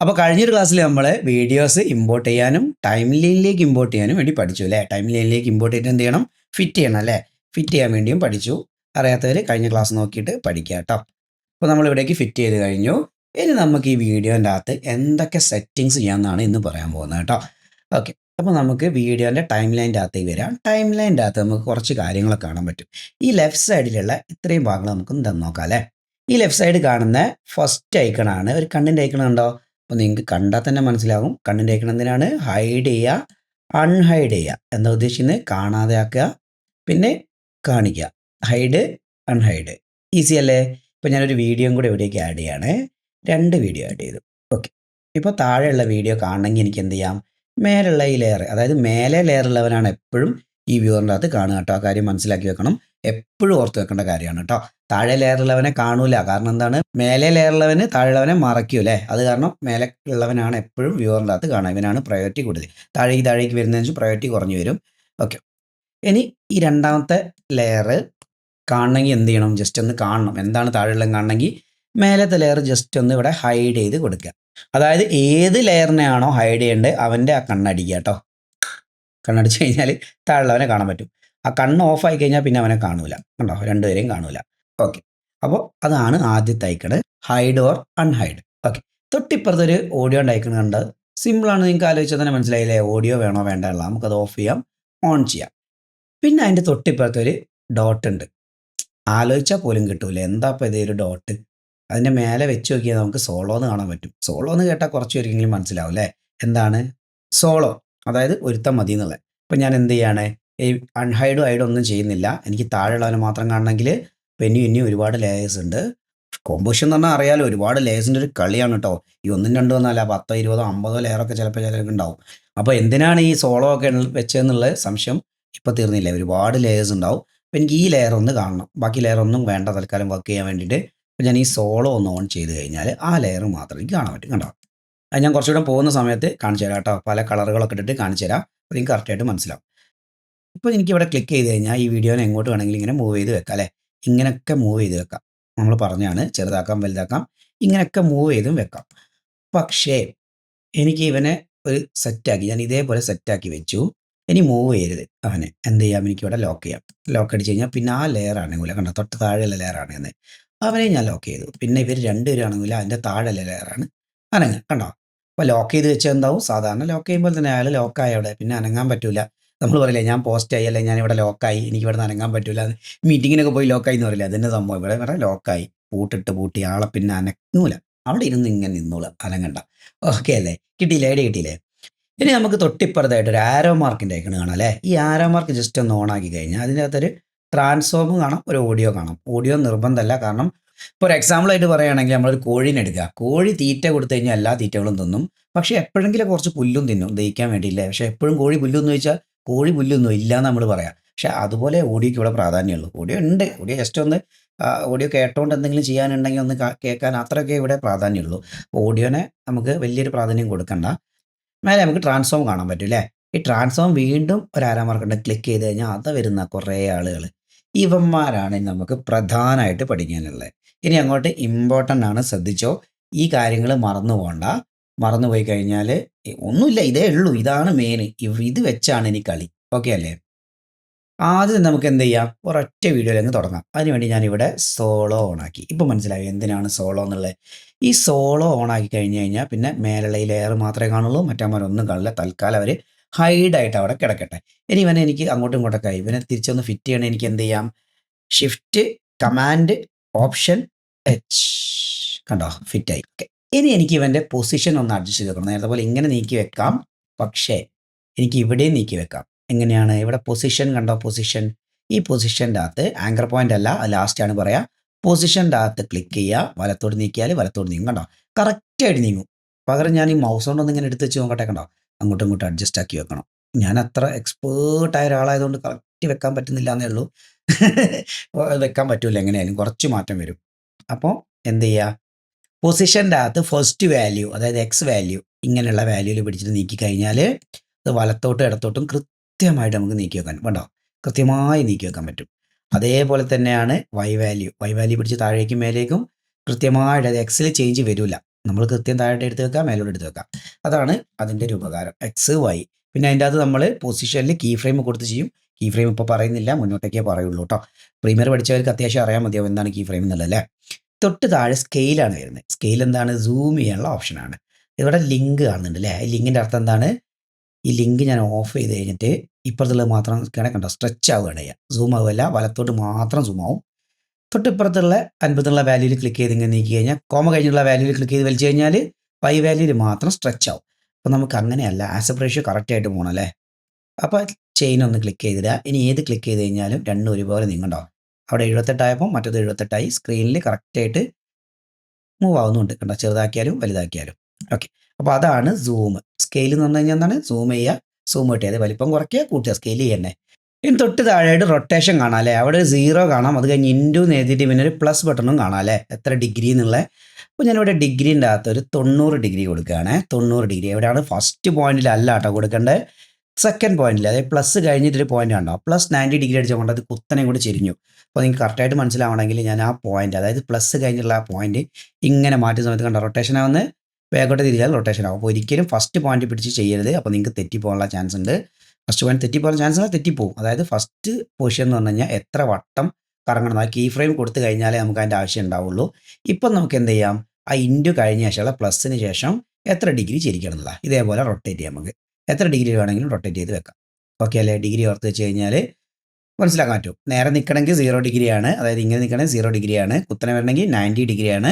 അപ്പോൾ കഴിഞ്ഞൊരു ക്ലാസ്സിൽ നമ്മൾ വീഡിയോസ് ഇമ്പോർട്ട് ചെയ്യാനും ടൈം ലൈനിലേക്ക് ഇമ്പോർട്ട് ചെയ്യാനും വേണ്ടി പഠിച്ചു അല്ലേ. ടൈം ലൈനിലേക്ക് ഇമ്പോർട്ട് ചെയ്തിട്ട് എന്ത് ചെയ്യണം? ഫിറ്റ് ചെയ്യണം അല്ലേ. ഫിറ്റ് ചെയ്യാൻ വേണ്ടിയും പഠിച്ചു. അറിയാത്തവർ കഴിഞ്ഞ ക്ലാസ് നോക്കിയിട്ട് പഠിക്കുക കേട്ടോ. അപ്പോൾ നമ്മൾ ഇവിടേക്ക് ഫിറ്റ് ചെയ്ത് കഴിഞ്ഞു. ഇനി നമുക്ക് ഈ വീഡിയോൻ്റെ അകത്ത് എന്തൊക്കെ സെറ്റിങ്സ് ചെയ്യാമെന്നാണ് ഇന്ന് പറയാൻ പോകുന്നത് കേട്ടോ. ഓക്കെ, അപ്പോൾ നമുക്ക് വീഡിയോൻ്റെ ടൈം ലൈൻ്റെ അകത്തേക്ക് വരാം. ടൈം ലൈൻ്റെ അകത്ത് നമുക്ക് കുറച്ച് കാര്യങ്ങളൊക്കെ കാണാൻ പറ്റും. ഈ ലെഫ്റ്റ് സൈഡിലുള്ള ഇത്രയും ഭാഗങ്ങൾ നമുക്ക് എന്താണെന്ന് നോക്കാം അല്ലേ. ഈ ലെഫ്റ്റ് സൈഡ് കാണുന്ന ഫസ്റ്റ് ഐക്കണാണ് ഒരു കണ്ണിൻ്റെ ഐക്കൺ ഉണ്ടോ? അപ്പോൾ നിങ്ങൾക്ക് കണ്ടാൽ തന്നെ മനസ്സിലാകും കണ്ണിൻ്റെ ഐക്കൺ എന്തിനാണ്? ഹൈഡ് ചെയ്യുക, അൺഹൈഡ് ചെയ്യുക. എന്താ ഉദ്ദേശിക്കുന്നത്? കാണാതെ ആക്കുക, പിന്നെ കാണിക്കുക. Hide, unhide. ഈസി അല്ലേ? ഇപ്പോൾ ഞാനൊരു വീഡിയോയും കൂടെ ഇവിടേക്ക് ആഡ് ചെയ്യാണ്. 2 വീഡിയോ ആഡ് ചെയ്തു. ഓക്കെ, ഇപ്പോൾ താഴെയുള്ള വീഡിയോ കാണണമെങ്കിൽ എനിക്ക് എന്ത് ചെയ്യാം? മേലുള്ള ഈ ലെയർ, അതായത് മേലെ ലെയറുള്ളവനാണ് എപ്പോഴും ഈ വ്യൂവറിൻ്റെ അകത്ത് കാണുക കേട്ടോ. ആ കാര്യം മനസ്സിലാക്കി വെക്കണം. എപ്പോഴും ഓർത്ത് വെക്കേണ്ട കാര്യമാണ് കേട്ടോ. താഴെ ലെയറുള്ളവനെ കാണൂല. കാരണം എന്താണ്? മേലെ ലെയറുള്ളവന് താഴെയുള്ളവനെ മറയ്ക്കും അല്ലേ. അത് കാരണം മേലെ ഉള്ളവനാണ് എപ്പോഴും വ്യൂവറിൻ്റെ അകത്ത് കാണുക. ഇവനാണ് പ്രയോറിറ്റി കൂടുതൽ. താഴേക്ക് വരുന്നതിന് പ്രയോറിറ്റി കുറഞ്ഞു വരും. ഓക്കെ, ഇനി ഈ രണ്ടാമത്തെ ലെയർ കാണണമെങ്കിൽ എന്ത് ചെയ്യണം? ജസ്റ്റ് ഒന്ന് കാണണം. എന്താണ് താഴെയുള്ളത് കാണണമെങ്കിൽ മേലത്തെ ലെയർ ജസ്റ്റ് ഒന്ന് ഇവിടെ ഹൈഡ് ചെയ്ത് കൊടുക്കുക. അതായത് ഏത് ലെയറിനെയാണോ ഹൈഡ് ചെയ്യേണ്ടത് അവൻ്റെ ആ കണ്ണടിക്കുക കേട്ടോ. കണ്ണടിച്ച് കഴിഞ്ഞാൽ താഴെയുള്ളവനെ കാണാൻ പറ്റും. ആ കണ്ണ് ഓഫായി കഴിഞ്ഞാൽ പിന്നെ അവനെ കാണൂല. കണ്ടോ? രണ്ടുപേരെയും കാണൂല. ഓക്കെ, അപ്പോൾ അതാണ് ആദ്യത്തെ icon, hide or unhide. Okay, തൊട്ടിപ്പുറത്തൊരു ഓഡിയോ ഐക്കൺ കണ്ട് സിമ്പിളാണ്. നിങ്ങൾക്ക് ആലോചിച്ചാൽ തന്നെ മനസ്സിലായില്ലേ? ഓഡിയോ വേണോ വേണ്ടല്ല, നമുക്കത് ഓഫ് ചെയ്യാം, ഓൺ ചെയ്യാം. പിന്നെ അതിൻ്റെ തൊട്ടിപ്പുറത്തൊരു ഡോട്ട് ഉണ്ട്. ആലോചിച്ചാൽ പോലും കിട്ടൂല എന്താ ഇപ്പോൾ ഇതേ ഒരു ഡോട്ട്. അതിൻ്റെ മേലെ വെച്ച് നോക്കിയാൽ നമുക്ക് സോളോ എന്ന് കാണാൻ പറ്റും. സോളോ എന്ന് കേട്ടാൽ കുറച്ച് പേരെങ്കിലും മനസ്സിലാവും അല്ലേ. എന്താണ് സോളോ? അതായത് ഒരുത്തം മതി എന്നുള്ളത്. ഇപ്പം ഞാൻ എന്ത് ചെയ്യാണ്? ഈ അൺഹൈഡും ഹൈഡും ഒന്നും ചെയ്യുന്നില്ല. എനിക്ക് താഴെയുള്ളവനെ മാത്രം കാണണമെങ്കിൽ ഇനി ഒരുപാട് ലേയേഴ്സ് ഉണ്ട്. കോമ്പോസിഷൻ എന്ന് പറഞ്ഞാൽ അറിയാലോ, ഒരുപാട് ലേയേഴ്സിൻ്റെ ഒരു കളിയാണ് കേട്ടോ. ഈ 1, 2 ഒന്നല്ല, 10, 20, 50 ലെയറൊക്കെ ചിലപ്പോൾ ചിലർക്ക് ഉണ്ടാവും. അപ്പോൾ എന്തിനാണ് ഈ സോളോ ഒക്കെ വെച്ചതെന്നുള്ള സംശയം ഇപ്പോൾ തീർന്നില്ല. ഒരുപാട് ലേയേഴ്സ് ഉണ്ടാവും. അപ്പോൾ എനിക്ക് ഈ ലെയർ ഒന്ന് കാണണം, ബാക്കി ലെയർ ഒന്നും വേണ്ട തൽക്കാലം വർക്ക് ചെയ്യാൻ വേണ്ടിയിട്ട്. അപ്പോൾ ഞാൻ ഈ സോളോ ഒന്ന് ഓൺ ചെയ്ത് കഴിഞ്ഞാൽ ആ ലെയർ മാത്രം എനിക്ക് കാണാൻ പറ്റും. കണ്ടോ? അത് ഞാൻ കുറച്ചുകൂടെ പോകുന്ന സമയത്ത് കാണിച്ചു തരാം കേട്ടോ. പല കളറുകളൊക്കെ ഇട്ടിട്ട് കാണിച്ചു തരാം. അപ്പോൾ നിങ്ങൾക്ക് കറക്റ്റായിട്ട് മനസ്സിലാവും. ഇപ്പോൾ എനിക്കിവിടെ ക്ലിക്ക് ചെയ്ത് കഴിഞ്ഞാൽ ഈ വീഡിയോനെ എങ്ങോട്ട് വേണമെങ്കിലും ഇങ്ങനെ മൂവ് ചെയ്ത് വെക്കാം അല്ലേ. ഇങ്ങനെയൊക്കെ മൂവ് ചെയ്ത് വെക്കാം. നമ്മൾ പറഞ്ഞാണ് ചെറുതാക്കാം, വലുതാക്കാം, ഇങ്ങനെയൊക്കെ മൂവ് ചെയ്തും വെക്കാം. പക്ഷേ എനിക്ക് ഇവനെ ഒരു സെറ്റാക്കി, ഞാൻ ഇതേപോലെ സെറ്റാക്കി വെച്ചു. ഇനി മൂവ് ചെയ്യരുത് അവനെ. എന്ത് ചെയ്യാം? എനിക്കിവിടെ ലോക്ക് ചെയ്യാം. ലോക്ക് അടിച്ച് കഴിഞ്ഞാൽ പിന്നെ ആ ലെയർ ആണെങ്കിൽ കണ്ടോ, തൊട്ട് താഴെയുള്ള ലെയർ ആണെങ്കിൽ അവനെ ഞാൻ ലോക്ക് ചെയ്തു. പിന്നെ ഇവർ രണ്ടുപേരാണെങ്കിൽ അതിൻ്റെ താഴെയുള്ള ലെയറാണ് അനങ്ങുക. കണ്ടോ? അപ്പോൾ ലോക്ക് ചെയ്ത് വെച്ചാൽ എന്താവും? സാധാരണ ലോക്ക് ചെയ്യുമ്പോൾ തന്നെ അയാൾ ലോക്കായി അവിടെ, പിന്നെ അനങ്ങാൻ പറ്റില്ല. നമ്മൾ പറയില്ലേ, ഞാൻ പോസ്റ്റായി അല്ലെ ഞാൻ ഇവിടെ ലോക്കായി, എനിക്ക് ഇവിടെ നിന്ന് അനങ്ങാൻ പറ്റില്ല. മീറ്റിങ്ങിനൊക്കെ പോയി ലോക്കായി എന്ന് പറയില്ല. അതിൻ്റെ സംഭവം ഇവിടെ ലോക്കായി, പൂട്ടി ആളെ പിന്നെ അനങ്ങൂല. അവിടെ ഇരുന്ന് ഇങ്ങനെ നിന്നോളൂ, അനങ്ങണ്ട. ഓക്കെ അല്ലേ? കിട്ടിയില്ലേ? ഐഡിയ കിട്ടിയില്ലേ? ഇനി നമുക്ക് തൊട്ടിപ്പുറത്തായിട്ട് ഒരു ആരോ മാർക്കിൻ്റെ ഐക്കൺ കാണാം അല്ലേ. ഈ ആരോ മാർക്ക് ജസ്റ്റ് ഒന്ന് ഓൺ ആക്കി കഴിഞ്ഞാൽ അതിൻ്റെ അകത്തൊരു ട്രാൻസ്ഫോം കാണാം, ഒരു ഓഡിയോ കാണാം. ഓഡിയോ നിർബന്ധമല്ല. കാരണം ഇപ്പോൾ ഒരു എക്സാമ്പിളായിട്ട് പറയുകയാണെങ്കിൽ നമ്മളൊരു കോഴീനെ എടുക്കുക. കോഴി തീറ്റ കൊടുത്തു കഴിഞ്ഞാൽ എല്ലാ തീറ്റകളും തിന്നും. പക്ഷേ എപ്പോഴെങ്കിലും കുറച്ച് പുല്ലും തിന്നും ദഹിക്കാൻ വേണ്ടിയില്ലേ. പക്ഷേ എപ്പോഴും കോഴി പുല്ലൊന്നും ചോദിച്ചാൽ കോഴി പുല്ലൊന്നും ഇല്ല എന്ന് നമ്മൾ പറയാം. പക്ഷേ അതുപോലെ ഓഡിയോയ്ക്ക് ഇവിടെ പ്രാധാന്യമുള്ളൂ. ഓഡിയോ ഉണ്ട്, ഓഡിയോ ജസ്റ്റ് ഒന്ന് ഓഡിയോ കേട്ടോണ്ട് എന്തെങ്കിലും ചെയ്യാനുണ്ടെങ്കിൽ ഒന്ന് കേൾക്കാൻ, അത്രയൊക്കെ ഇവിടെ പ്രാധാന്യമുള്ളൂ. ഓഡിയോനെ നമുക്ക് വലിയൊരു പ്രാധാന്യം കൊടുക്കണ്ട. മേലെ നമുക്ക് ട്രാൻസ്ഫോം കാണാൻ പറ്റും അല്ലേ. ഈ ട്രാൻസ്ഫോം വീണ്ടും ഒരു ആരോ മാർക്ക് ക്ലിക്ക് ചെയ്ത് കഴിഞ്ഞാൽ അത് വരുന്ന കുറേ ആളുകൾ, ഇവന്മാരാണ് നമുക്ക് പ്രധാനമായിട്ട് പഠിക്കാനുള്ളത്. ഇനി അങ്ങോട്ട് ഇമ്പോർട്ടൻ്റ് ആണ്, ശ്രദ്ധിച്ചോ. ഈ കാര്യങ്ങൾ മറന്നു പോകണ്ട. മറന്നുപോയി കഴിഞ്ഞാൽ ഒന്നുമില്ല, ഇതേ ഉള്ളൂ, ഇതാണ് മെയിൻ. ഇത് വെച്ചാണ് ഇനി കളി. ഓക്കെ അല്ലേ? ആദ്യം നമുക്ക് എന്ത് ചെയ്യാം? ഒരൊറ്റ വീഡിയോയിൽ അങ്ങ് തുടങ്ങാം. അതിനുവേണ്ടി ഞാനിവിടെ സോളോ ഓണാക്കി. ഇപ്പോൾ മനസ്സിലായി എന്തിനാണ് സോളോ എന്നുള്ളത്. ഈ സോളോ ഓണാക്കി കഴിഞ്ഞ് കഴിഞ്ഞാൽ പിന്നെ മേലുള്ള ഈ ലെയർ മാത്രമേ കാണുള്ളൂ, മറ്റന്മാരൊന്നും കാണില്ല. തൽക്കാലം അവർ ഹൈഡായിട്ട് അവിടെ കിടക്കട്ടെ. ഇനി ഇവനെ എനിക്ക് അങ്ങോട്ടും ഇങ്ങോട്ടൊക്കെ ആയി, ഇവനെ തിരിച്ചൊന്ന് ഫിറ്റ് ചെയ്യണമെങ്കിൽ എനിക്ക് എന്ത് ചെയ്യാം? ഷിഫ്റ്റ് കമാൻഡ് ഓപ്ഷൻ എച്ച്, കണ്ടോ? ഫിറ്റായി. ഓക്കെ, ഇനി എനിക്ക് ഇവൻ്റെ പൊസിഷൻ ഒന്ന് അഡ്ജസ്റ്റ് ചെയ്ത് വെക്കണം. നേരത്തെ പോലെ ഇങ്ങനെ നീക്കി വെക്കാം, പക്ഷേ എനിക്ക് ഇവിടെയും നീക്കി വെക്കാം. എങ്ങനെയാണ്? ഇവിടെ പൊസിഷൻ കണ്ടോ? പൊസിഷൻ, ഈ പൊസിഷൻ്റെ അകത്ത് ആങ്കർ പോയിന്റ് അല്ല, അത് ലാസ്റ്റാണ് പറയാം. പൊസിഷൻ്റെ അകത്ത് ക്ലിക്ക് ചെയ്യുക, വലത്തോട്ട് നീക്കിയാൽ വലത്തോട്ട് നീങ്ങും. കണ്ടോ? കറക്റ്റായിട്ട് നീങ്ങും. പകരം ഞാൻ ഈ മൗസ് കൊണ്ട് ഒന്ന് ഇങ്ങനെ എടുത്ത് വെച്ച് നോക്കട്ടെ. കണ്ടോ? അങ്ങോട്ടും ഇങ്ങോട്ടും അഡ്ജസ്റ്റ് ആക്കി വെക്കണം. ഞാൻ അത്ര എക്സ്പേർട്ടായ ഒരാളായതുകൊണ്ട് കറക്റ്റ് വെക്കാൻ പറ്റുന്നില്ല എന്നേ ഉള്ളൂ. വെക്കാൻ പറ്റൂല, എങ്ങനെയായാലും കുറച്ച് മാറ്റം വരും. അപ്പോൾ എന്ത് ചെയ്യുക? പൊസിഷൻ്റെ അകത്ത് ഫസ്റ്റ് വാല്യൂ, അതായത് എക്സ് വാല്യൂ, ഇങ്ങനെയുള്ള വാല്യൂവിൽ പിടിച്ചിട്ട് നീക്കി കഴിഞ്ഞാൽ അത് വലത്തോട്ടും ഇടത്തോട്ടും കൃത്യമായിട്ട് നമുക്ക് നീക്കി വെക്കാൻ, വേണ്ടോ? കൃത്യമായി നീക്കി വെക്കാൻ പറ്റും. അതേപോലെ തന്നെയാണ് വൈ വാല്യൂ പിടിച്ച് താഴേക്കും മേലേക്കും കൃത്യമായിട്ട്, അത് എക്സിൽ ചേഞ്ച് വരില്ല. നമ്മൾ കൃത്യം താഴോട്ട് എടുത്ത് വെക്കാം, മേലോട്ട് എടുത്ത് വെക്കാം. അതാണ് അതിൻ്റെ ഒരു ഉപകാരം. X Y. പിന്നെ അതിൻ്റെ അകത്ത് നമ്മൾ പൊസിഷനിൽ കീ ഫ്രെയിം കൊടുത്ത് ചെയ്യും. കീ ഫ്രെയിം ഇപ്പോൾ പറയുന്നില്ല, മുന്നോട്ടേക്കേ പറയുള്ളൂ കേട്ടോ. പ്രീമിയർ പഠിച്ചവർക്ക് അത്യാവശ്യം അറിയാൻ മതിയാവും എന്താണ് കീ ഫ്രെയിം എന്നുള്ളത് അല്ലേ. തൊട്ട് താഴെ സ്കെയിലാണ് വരുന്നത്. സ്കെയിൽ എന്താണ്? സൂം ചെയ്യാനുള്ള ഓപ്ഷനാണ്. ഇവിടെ ലിങ്ക് കാണുന്നുണ്ട് അല്ലേ. ഈ ലിങ്കിൻ്റെ അർത്ഥം എന്താണ്? ഈ ലിങ്ക് ഞാൻ ഓഫ് ചെയ്ത് കഴിഞ്ഞിട്ട് ഇപ്പുറത്തുള്ളത് മാത്രം കണ്ടോ സ്ട്രെച്ച് ആവുകയാണ് ചെയ്യുക. സൂം ആവുകയല്ല, വലത്തോട്ട് മാത്രം സൂം ആവും. തൊട്ടിപ്പുറത്തുള്ള 50 വാല്യൂവിൽ ക്ലിക്ക് ചെയ്ത് ഇങ്ങനെ നീക്കി കഴിഞ്ഞാൽ കോമ കഴിഞ്ഞുള്ള വാല്യൂവിൽ ക്ലിക്ക് ചെയ്ത് വലിച്ചു കഴിഞ്ഞാൽ പൈ വാല്യൂവിൽ മാത്രം സ്ട്രെച്ച് ആവും. അപ്പോൾ നമുക്ക് അങ്ങനെയല്ല, ആസ്പെക്ട് റേഷ്യോ കറക്റ്റായിട്ട് പോകണം അല്ലേ. അപ്പോൾ ചെയിൻ ഒന്ന് ക്ലിക്ക് ചെയ്തിടുക. ഇനി ഏത് ക്ലിക്ക് ചെയ്ത് കഴിഞ്ഞാലും രണ്ടും ഒരുപോലെ നീങ്ങണ്ടാവും. അവിടെ 78 ആയപ്പോൾ മറ്റേത് 78 സ്ക്രീനിൽ കറക്റ്റായിട്ട് മൂവ് ആവുന്നുണ്ട്. കണ്ടോ, ചെറുതാക്കിയാലും വലുതാക്കിയാലും. ഓക്കെ, അപ്പോൾ അതാണ് സൂം. സ്കെയിൽ എന്ന് പറഞ്ഞു കഴിഞ്ഞാൽ എന്താണ്? സൂം ചെയ്യുക, സൂം ഔട്ട് ചെയ്ത് വലിപ്പം കുറയ്ക്കുക, കൂട്ടുക, സ്കെയിൽ ചെയ്യണേ. ഇനി തൊട്ട് താഴെയായിട്ട് റൊട്ടേഷൻ കാണാം അല്ലേ. അവിടെ ഒരു 0 കാണാം, അത് കഴിഞ്ഞ് ഇൻറ്റു എന്ന് എഴുതിയിട്ട് പിന്നെ ഒരു പ്ലസ് ബട്ടണും കാണാം അല്ലേ, എത്ര ഡിഗ്രി എന്നുള്ള. അപ്പോൾ ഞാനിവിടെ ഡിഗ്രീൻ്റെ അകത്ത് ഒരു 90 ഡിഗ്രി കൊടുക്കുകയാണ്. 90 ഡിഗ്രി എവിടെയാണ്? ഫസ്റ്റ് പോയിന്റിലല്ല കേട്ടോ കൊടുക്കേണ്ടത്, സെക്കൻഡ് പോയിന്റിൽ. അതായത് പ്ലസ് കഴിഞ്ഞിട്ടൊരു പോയിന്റ് കണ്ടോ, പ്ലസ് 90 ഡിഗ്രി അടിച്ചാൽ കൊണ്ട് അത് കുത്തനെ കൂടി ചെരിഞ്ഞു. അപ്പോൾ നിങ്ങൾക്ക് കറക്റ്റായിട്ട് മനസ്സിലാവണമെങ്കിൽ ഞാൻ ആ പോയിന്റ്, അതായത് പ്ലസ് കഴിഞ്ഞുള്ള ആ പോയിന്റ് ഇങ്ങനെ മാറ്റുന്ന സമയത്ത് കണ്ടോ റൊട്ടേഷൻ ആവുന്ന, വേഗോട്ട് തിരിച്ചാൽ റൊട്ടേഷൻ ആവും. അപ്പോൾ ഒരിക്കലും ഫസ്റ്റ് പോയിന്റ് പിടിച്ച് ചെയ്യരുത്, അപ്പോൾ നിങ്ങൾക്ക് തെറ്റിപ്പോകാനുള്ള ചാൻസ് ഉണ്ട്. ഫസ്റ്റ് പോയിന്റ് തെറ്റിപ്പോകാൻ ചാൻസ് ഉള്ള തെറ്റിപ്പോവും. അതായത് ഫസ്റ്റ് പൊസിഷൻ എന്ന് പറഞ്ഞു കഴിഞ്ഞാൽ എത്ര വട്ടം കറങ്ങണം, ആ കീ ഫ്രെയിം കൊടുത്തു കഴിഞ്ഞാലേ നമുക്ക് അതിൻ്റെ ആവശ്യം ഉണ്ടാവുള്ളൂ. ഇപ്പം നമുക്ക് എന്ത് ചെയ്യാം, ആ ഇൻറ്റു കഴിഞ്ഞ ശേഷമുള്ള പ്ലസ്സിന് ശേഷം എത്ര ഡിഗ്രി ചിരിക്കണം എന്നുള്ള ഇതേപോലെ റൊട്ടേറ്റ് ചെയ്യാം. നമുക്ക് എത്ര ഡിഗ്രി വേണമെങ്കിലും റൊട്ടേറ്റ് ചെയ്ത് വെക്കാം. ഓക്കെ അല്ലേ. ഡിഗ്രി ഓർത്ത് വെച്ച് കഴിഞ്ഞാൽ മനസ്സിലാക്കാൻ പറ്റും. നേരെ നിൽക്കണമെങ്കിൽ 0 ഡിഗ്രിയാണ്, അതായത് ഇങ്ങനെ നിൽക്കണമെങ്കിൽ 0 ഡിഗ്രിയാണ്. കുത്തനെ വരണമെങ്കിൽ 90 ഡിഗ്രിയാണ്.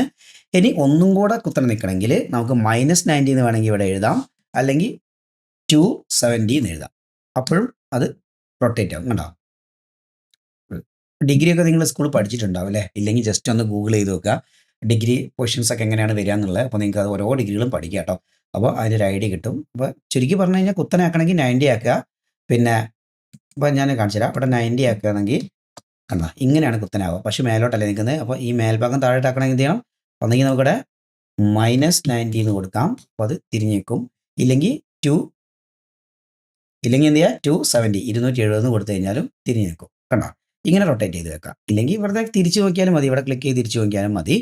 ഇനി ഒന്നും കൂടെ കുത്തനെ നിൽക്കണമെങ്കിൽ നമുക്ക് -90 എന്ന് വേണമെങ്കിൽ ഇവിടെ എഴുതാം, അല്ലെങ്കിൽ 270 എന്ന് എഴുതാം. അപ്പോഴും അത് റൊട്ടേറ്റ് ആവും. കണ്ടോ, ഡിഗ്രി ഒക്കെ നിങ്ങൾ സ്കൂളിൽ പഠിച്ചിട്ടുണ്ടാവും അല്ലേ. ഇല്ലെങ്കിൽ ജസ്റ്റ് ഒന്ന് ഗൂഗിൾ ചെയ്ത് നോക്കുക, ഡിഗ്രി പൊസിഷൻസ് ഒക്കെ എങ്ങനെയാണ് വരിക എന്നുള്ളത്. അപ്പോൾ നിങ്ങൾക്ക് അത് ഓരോ ഡിഗ്രികളും പഠിക്കുക കേട്ടോ. അപ്പോൾ അതിനൊരു ഐഡിയ കിട്ടും. അപ്പോൾ ചുരുക്കി പറഞ്ഞു കഴിഞ്ഞാൽ കുത്തനെ ആക്കണമെങ്കിൽ 90 ആക്കുക. പിന്നെ ഇപ്പോൾ ഞാൻ കാണിച്ചു തരാം. ഇവിടെ 90 ആക്കുകയാണെങ്കിൽ കണ്ടോ ഇങ്ങനെയാണ് കുത്തനാവുക, പക്ഷേ മേലോട്ടല്ലേ നിൽക്കുന്നത്. അപ്പോൾ ഈ മേൽഭാഗം താഴോട്ടാക്കണമെങ്കിൽ എന്ത് ചെയ്യണം? ഒന്നെങ്കിൽ നമുക്കിവിടെ -90 എന്ന് കൊടുക്കാം, അപ്പോൾ അത് തിരിഞ്ഞ് നിൽക്കും. ഇല്ലെങ്കിൽ എന്ത് ചെയ്യുക, 270 270 കൊടുത്തു കഴിഞ്ഞാലും തിരിഞ്ഞ് നിൽക്കും. കണ്ടോ, ഇങ്ങനെ റൊട്ടേറ്റ് ചെയ്ത് വെക്കാം. ഇല്ലെങ്കിൽ വെറുതെ തിരിച്ചു നോക്കിയാലും മതി, ഇവിടെ ക്ലിക്ക് ചെയ്ത് തിരിച്ചു നോക്കിയാലും മതി.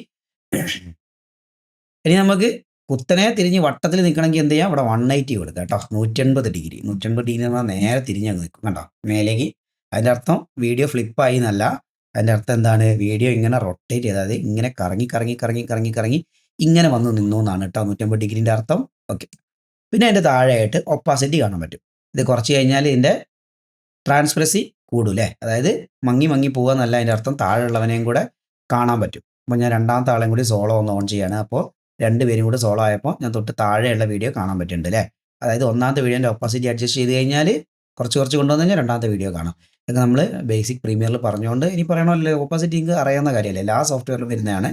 ഇനി നമുക്ക് കുത്തനെ തിരിഞ്ഞ് വട്ടത്തിൽ നിൽക്കണമെങ്കിൽ എന്ത് ചെയ്യാം, ഇവിടെ 180 കൊടുക്കാം കേട്ടോ. 180 ഡിഗ്രി എന്ന് പറഞ്ഞാൽ നേരെ തിരിഞ്ഞ് നിൽക്കും. കണ്ടോ മേലേക്ക്. അതിൻ്റെ അർത്ഥം വീഡിയോ ഫ്ലിപ്പായി എന്നല്ല, അതിൻ്റെ അർത്ഥം എന്താണ്, വീഡിയോ ഇങ്ങനെ റൊട്ടേറ്റ് ചെയ്ത്, അതായത് ഇങ്ങനെ കറങ്ങി ഇങ്ങനെ വന്ന് നിന്നു എന്നാണ് കേട്ടോ 180 ഡിഗ്രീൻ്റെ അർത്ഥം. ഓക്കെ, പിന്നെ അതിൻ്റെ താഴെയായിട്ട് ഒപ്പാസിറ്റി കാണാൻ പറ്റും. ഇത് കുറച്ച് കഴിഞ്ഞാൽ ഇതിൻ്റെ ട്രാൻസ്പെറൻസി കൂടൂലേ, അതായത് മങ്ങി പോവുക എന്നല്ല അതിൻ്റെ അർത്ഥം, താഴെയുള്ളവനെയും കൂടെ കാണാൻ പറ്റും. അപ്പോൾ ഞാൻ രണ്ടാമത്തെ ആളെയും കൂടി സോളോ ഒന്ന് ഓൺ ചെയ്യാണ്. അപ്പോൾ രണ്ടുപേരും കൂടി സോളോ ആയപ്പോൾ ഞാൻ തൊട്ട് താഴെയുള്ള വീഡിയോ കാണാൻ പറ്റുന്നുണ്ട് അല്ലേ. അതായത് ഒന്നാമത്തെ വീഡിയോൻ്റെ ഒപ്പാസിറ്റി അഡ്ജസ്റ്റ് ചെയ്ത് കഴിഞ്ഞാൽ കുറച്ച് കൊണ്ടുവന്നു കഴിഞ്ഞാൽ രണ്ടാമത്തെ വീഡിയോ കാണാം. ഇതൊക്കെ നമ്മൾ ബേസിക് പ്രീമിയറിൽ പറഞ്ഞുകൊണ്ട് ഇനി പറയണമല്ലോ, ഓപ്പോസിറ്റ് നിങ്ങൾക്ക് അറിയാവുന്ന കാര്യമല്ലേ, എല്ലാ സോഫ്റ്റ്വെയറിലും വരുന്നതാണ്.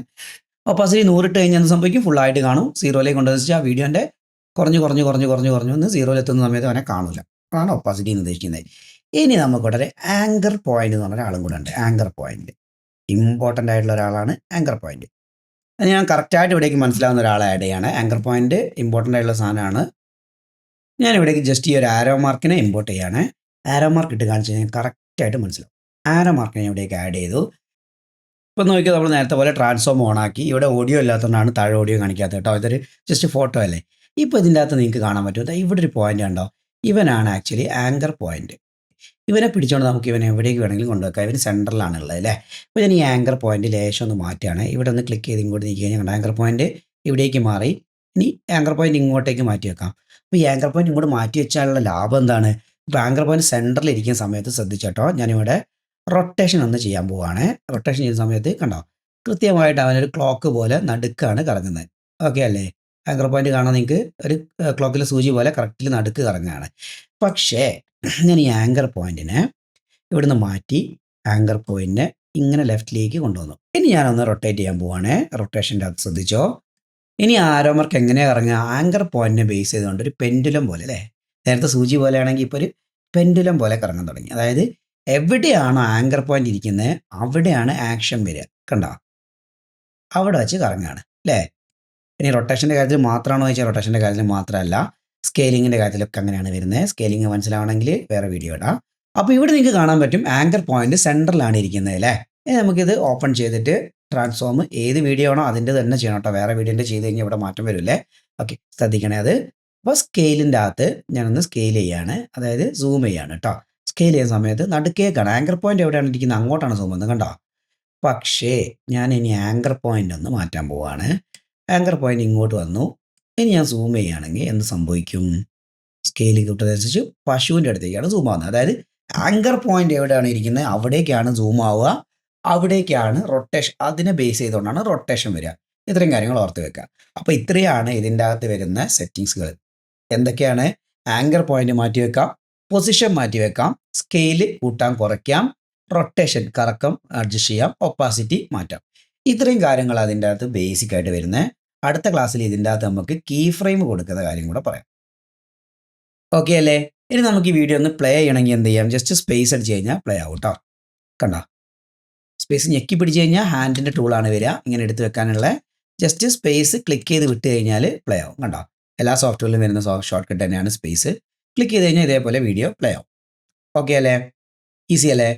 ഓപ്പോസിറ്റ് 100 ഇട്ട് കഴിഞ്ഞാൽ എന്ത് സംഭവിക്കും, ഫുള്ളായിട്ട് കാണും. 0യിലേക്ക് കൊണ്ടുവന്ന് വെച്ചാൽ ആ വീഡിയോൻ്റെ കുറഞ്ഞ് ഒന്ന് 0യിൽ എത്തുന്ന സമയത്ത് അവനെ കാണില്ല. അതാണ് ഒപ്പാസിറ്റി എന്ന് ഉദ്ദേശിക്കുന്നത്. ഇനി നമുക്കിവിടെ ഒരു ആങ്കർ പോയിന്റ് എന്ന് പറഞ്ഞ ഒരാളും കൂടെ ഉണ്ട്. ആങ്കർ പോയിന്റ് ഇമ്പോർട്ടൻ്റ് ആയിട്ടുള്ള ഒരാളാണ് ആങ്കർ പോയിന്റ്. അത് ഞാൻ കറക്റ്റായിട്ട് ഇവിടേക്ക് മനസ്സിലാവുന്ന ഒരാളെ ആഡ് ചെയ്യാണ്. ആങ്കർ പോയിന്റ് ഇമ്പോർട്ടൻ്റ് ആയിട്ടുള്ള സാധനമാണ്. ഞാൻ ഇവിടേക്ക് ജസ്റ്റ് ഈ ഒരു ആരോ മാർക്കിനെ ഇമ്പോർട്ട് ചെയ്യാണ്. ആരോ മാർക്ക് ഇട്ട് കാണിച്ചു കഴിഞ്ഞാൽ കറക്റ്റായിട്ട് മനസ്സിലാവും. ആരോ മാർക്കിനെ ഇവിടേക്ക് ആഡ് ചെയ്തു. ഇപ്പോൾ നോക്കിയാൽ നമ്മൾ നേരത്തെ പോലെ ട്രാൻസ്ഫോം ഓണാക്കി. ഇവിടെ ഓഡിയോ ഇല്ലാത്തതുകൊണ്ടാണ് താഴെ ഓഡിയോ കാണിക്കാത്തത് കേട്ടോ. ഇതൊരു ജസ്റ്റ് ഫോട്ടോ അല്ലേ. ഇപ്പോൾ ഇതിൻ്റെ അകത്ത് നിങ്ങൾക്ക് കാണാൻ പറ്റും, ഇവിടെ ഒരു പോയിന്റ് ഉണ്ടോ, ഇവനാണ് ആക്ച്വലി ആങ്കർ പോയിന്റ്. ഇവനെ പിടിച്ചുകൊണ്ട് നമുക്ക് ഇവനെ എവിടേക്ക് വേണമെങ്കിലും കൊണ്ടുവെക്കാം. ഇവന് സെൻറ്ററിലാണ് ഉള്ളത് അല്ലേ. അപ്പോൾ ഞാൻ ഈ ആങ്കർ പോയിന്റ് ലേശം ഒന്ന് മാറ്റുകയാണ്. ഇവിടെ ഒന്ന് ക്ലിക്ക് ചെയ്ത് ഇങ്ങോട്ട് നീക്കി കഴിഞ്ഞാൽ ആങ്കർ പോയിന്റ് ഇവിടേക്ക് മാറി. ഇനി ആങ്കർ പോയിന്റ് ഇങ്ങോട്ടേക്ക് മാറ്റി വെക്കാം. അപ്പോൾ ഈ ആങ്കർ പോയിന്റ് ഇങ്ങോട്ട് മാറ്റി വെച്ചാലുള്ള ലാഭം എന്താണ്? ഇപ്പോൾ ആങ്കർ പോയിന്റ് സെൻറ്ററിൽ ഇരിക്കുന്ന സമയത്ത് ശ്രദ്ധിച്ചോട്ടോ, ഞാനിവിടെ റൊട്ടേഷൻ ഒന്ന് ചെയ്യാൻ പോവുകയാണ്. റൊട്ടേഷൻ ചെയ്യുന്ന സമയത്ത് കണ്ടോ കൃത്യമായിട്ട് അവനൊരു ക്ലോക്ക് പോലെ നടുക്കാണ് കറങ്ങുന്നത്. ഓക്കെ അല്ലേ. ആങ്കർ പോയിന്റ് കാണാൻ നിങ്ങൾക്ക് ഒരു ക്ലോക്കിലെ സൂചി പോലെ കറക്റ്റിൽ നടുക്ക് കറങ്ങുകയാണ്. പക്ഷേ ഞാൻ ഈ ആങ്കർ പോയിന്റിനെ ഇവിടുന്ന് മാറ്റി ആങ്കർ പോയിന്റിനെ ഇങ്ങനെ ലെഫ്റ്റിലേക്ക് കൊണ്ടുവന്നു. ഇനി ഞാനൊന്ന് റൊട്ടേറ്റ് ചെയ്യാൻ പോവുകയാണ്. റൊട്ടേഷൻ്റെ അത് ശ്രദ്ധിച്ചോ. ഇനി ആരോ മാർക്ക് എങ്ങനെയാണ് കറങ്ങുക, ആങ്കർ പോയിന്റിനെ ബേസ് ചെയ്തുകൊണ്ട് ഒരു പെൻഡുലം പോലെ അല്ലേ. നേരത്തെ സൂചി പോലെയാണെങ്കിൽ ഇപ്പോൾ ഒരു പെൻഡുലം പോലെ കറങ്ങാൻ തുടങ്ങി. അതായത് എവിടെയാണോ ആങ്കർ പോയിന്റ് ഇരിക്കുന്നത് അവിടെയാണ് ആക്ഷൻ വരിക. കണ്ടോ, അവിടെ വെച്ച് കറങ്ങുകയാണ് അല്ലേ. ഇനി റൊട്ടേഷൻ്റെ കാര്യത്തിൽ മാത്രമാണോ ചോദിച്ചാൽ റൊട്ടേഷൻ്റെ കാര്യത്തിൽ മാത്രമല്ല, സ്കെയിലിങ്ങിൻ്റെ കാര്യത്തിലൊക്കെ അങ്ങനെയാണ് വരുന്നത്. സ്കെയിലിംഗ് മനസ്സിലാവണമെങ്കിൽ വേറെ വീഡിയോ ഇടാം. അപ്പോൾ ഇവിടെ നിങ്ങൾക്ക് കാണാൻ പറ്റും ആങ്കർ പോയിന്റ് സെൻറ്ററിലാണ് ഇരിക്കുന്നത് അല്ലേ. ഇനി നമുക്കിത് ഓപ്പൺ ചെയ്തിട്ട് ട്രാൻസ്ഫോം ഏത് വീഡിയോ ആണോ അതിൻ്റെ തന്നെ ചെയ്യണം കേട്ടോ. വേറെ വീഡിയോൻ്റെ ചെയ്ത് കഴിഞ്ഞാൽ ഇവിടെ മാറ്റം വരില്ലേ. ഓക്കെ, ശ്രദ്ധിക്കണേ അത്. അപ്പോൾ സ്കെയിലിൻ്റെ അകത്ത് ഞാനൊന്ന് സ്കെയിൽ ചെയ്യാണ്, അതായത് സൂം ചെയ്യാണ് കേട്ടോ. സ്കെയിൽ ചെയ്യുന്ന സമയത്ത് നടുക്കേക്കാണ് ആങ്കർ പോയിന്റ് എവിടെയാണ് ഇരിക്കുന്നത് അങ്ങോട്ടാണ് സൂം ചെയ്യുന്നത് കണ്ടോ. പക്ഷേ ഞാൻ ഇനി ആങ്കർ പോയിന്റ് ഒന്ന് മാറ്റാൻ പോവുകയാണ്. ആങ്കർ പോയിന്റ് ഇങ്ങോട്ട് വന്നു. ഇനി ഞാൻ സൂം ചെയ്യുകയാണെങ്കിൽ എന്ത് സംഭവിക്കും? സ്കെയിൽ കിട്ടുന്നതനുസരിച്ച് പശുവിൻ്റെ അടുത്തേക്കാണ് സൂം ആവുന്നത്. അതായത് ആങ്കർ പോയിന്റ് എവിടെയാണ് ഇരിക്കുന്നത് അവിടേക്കാണ് സൂം ആവുക, അവിടേക്കാണ് റൊട്ടേഷൻ, അതിനെ ബേസ് ചെയ്തുകൊണ്ടാണ് റൊട്ടേഷൻ വരിക. ഇത്രയും കാര്യങ്ങൾ ഓർത്ത് വെക്കുക. അപ്പോൾ ഇത്രയാണ് ഇതിൻ്റെ അകത്ത് വരുന്ന സെറ്റിങ്സുകൾ. എന്തൊക്കെയാണ്? ആങ്കർ പോയിന്റ് മാറ്റി വെക്കാം, പൊസിഷൻ മാറ്റി വെക്കാം, സ്കെയിൽ കൂട്ടാൻ കുറയ്ക്കാം, റൊട്ടേഷൻ കറക്കം അഡ്ജസ്റ്റ് ചെയ്യാം, ഒപ്പാസിറ്റി മാറ്റാം. ഇത്രയും കാര്യങ്ങൾ അതിൻ്റെ അകത്ത് ബേസിക് ആയിട്ട് വരുന്നത്. അടുത്ത ക്ലാസ്സിൽ ഇതിൻ്റെ അകത്ത് നമുക്ക് കീ ഫ്രെയിം കൊടുക്കുന്ന കാര്യം കൂടെ പറയാം. ഓക്കെ അല്ലേ? ഇനി നമുക്ക് ഈ വീഡിയോ ഒന്ന് പ്ലേ ചെയ്യണമെങ്കിൽ എന്ത് ചെയ്യാം? ജസ്റ്റ് സ്പേസ് അടിച്ച് കഴിഞ്ഞാൽ പ്ലേ ആവും കേട്ടോ. കണ്ടോ, സ്പേസ് ഞെക്കി പിടിച്ച് കഴിഞ്ഞാൽ ഹാൻഡിൻ്റെ ടൂളാണ് വരിക ഇങ്ങനെ എടുത്ത് വെക്കാനുള്ള. ജസ്റ്റ് സ്പേസ് ക്ലിക്ക് ചെയ്ത് വിട്ട് കഴിഞ്ഞാൽ പ്ലേ ആവും. കണ്ടോ, എല്ലാ സോഫ്റ്റ്വെയറിലും വരുന്ന ഷോർട്ട് കട്ട് തന്നെയാണ് സ്പേസ്. ക്ലിക്ക് ചെയ്ത് കഴിഞ്ഞാൽ ഇതേപോലെ വീഡിയോ പ്ലേ ആവും. ഓക്കെ അല്ലേ? ഈസി അല്ലേ?